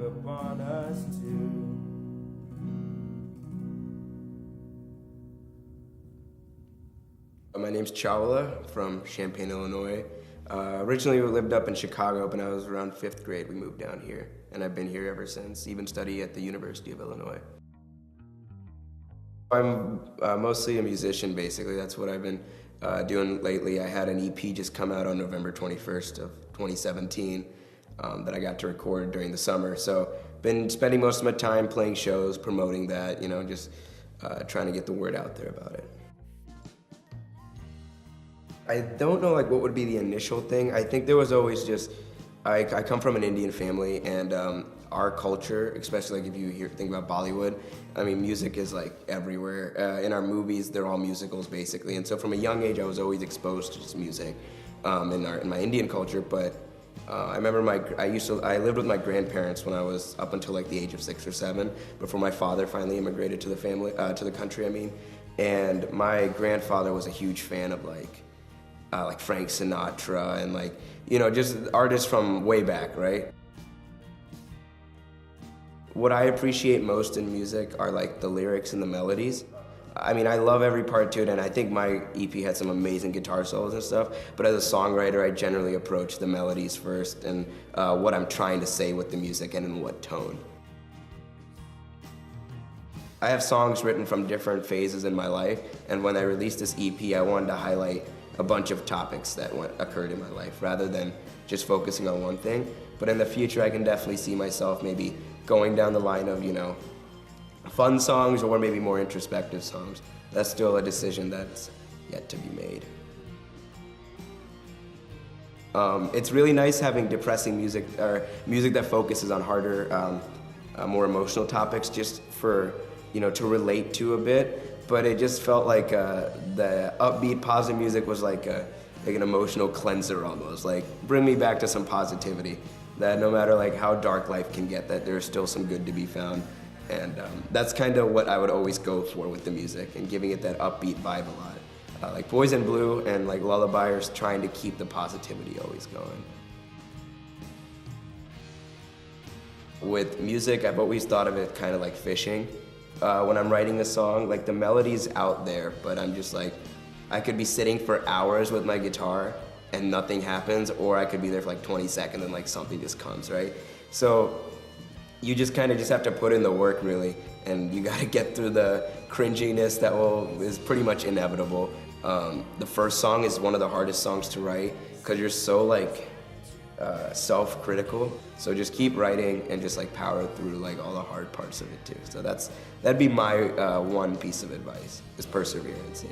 upon us too. My name's Chawla from Champaign, Illinois. Originally we lived up in Chicago, but when I was around 5th grade we moved down here, and I've been here ever since, even study at the University of Illinois. I'm mostly a musician, basically. That's what I've been doing lately. I had an EP just come out on November 21st of 2017 that I got to record during the summer. So been spending most of my time playing shows, promoting that, you know, just trying to get the word out there about it. I don't know like what would be the initial thing. I think there was always just, I come from an Indian family, and our culture, especially like if you think about Bollywood, I mean music is like everywhere. In our movies, they're all musicals basically. And so from a young age, I was always exposed to just music in my Indian culture. But I remember I lived with my grandparents when I was up until like the age of 6 or 7, before my father finally immigrated to the country, I mean. And my grandfather was a huge fan of like Frank Sinatra and like, you know, just artists from way back, right? What I appreciate most in music are like the lyrics and the melodies. I mean, I love every part to it, and I think my EP had some amazing guitar solos and stuff, but as a songwriter, I generally approach the melodies first and what I'm trying to say with the music and in what tone. I have songs written from different phases in my life, and when I released this EP, I wanted to highlight a bunch of topics that occurred in my life rather than just focusing on one thing. But in the future, I can definitely see myself maybe going down the line of, you know, fun songs or maybe more introspective songs. That's still a decision that's yet to be made. It's really nice having depressing music, or music that focuses on harder, more emotional topics, just for, you know, to relate to a bit. But it just felt like the upbeat, positive music was like an emotional cleanser almost. Like, bring me back to some positivity, that no matter like how dark life can get, that there's still some good to be found. And that's kind of what I would always go for with the music, and giving it that upbeat vibe a lot. Like Boys in Blue and like Lullaby are trying to keep the positivity always going. With music, I've always thought of it kind of like fishing. When I'm writing a song, like the melody's out there, but I'm just like, I could be sitting for hours with my guitar and nothing happens, or I could be there for like 20 seconds and like something just comes, right? So you just kind of just have to put in the work really, and you gotta get through the cringiness that is pretty much inevitable. The first song is one of the hardest songs to write because you're so like self-critical. So just keep writing and just like power through like all the hard parts of it too. So that'd be my one piece of advice, is perseverance, yeah.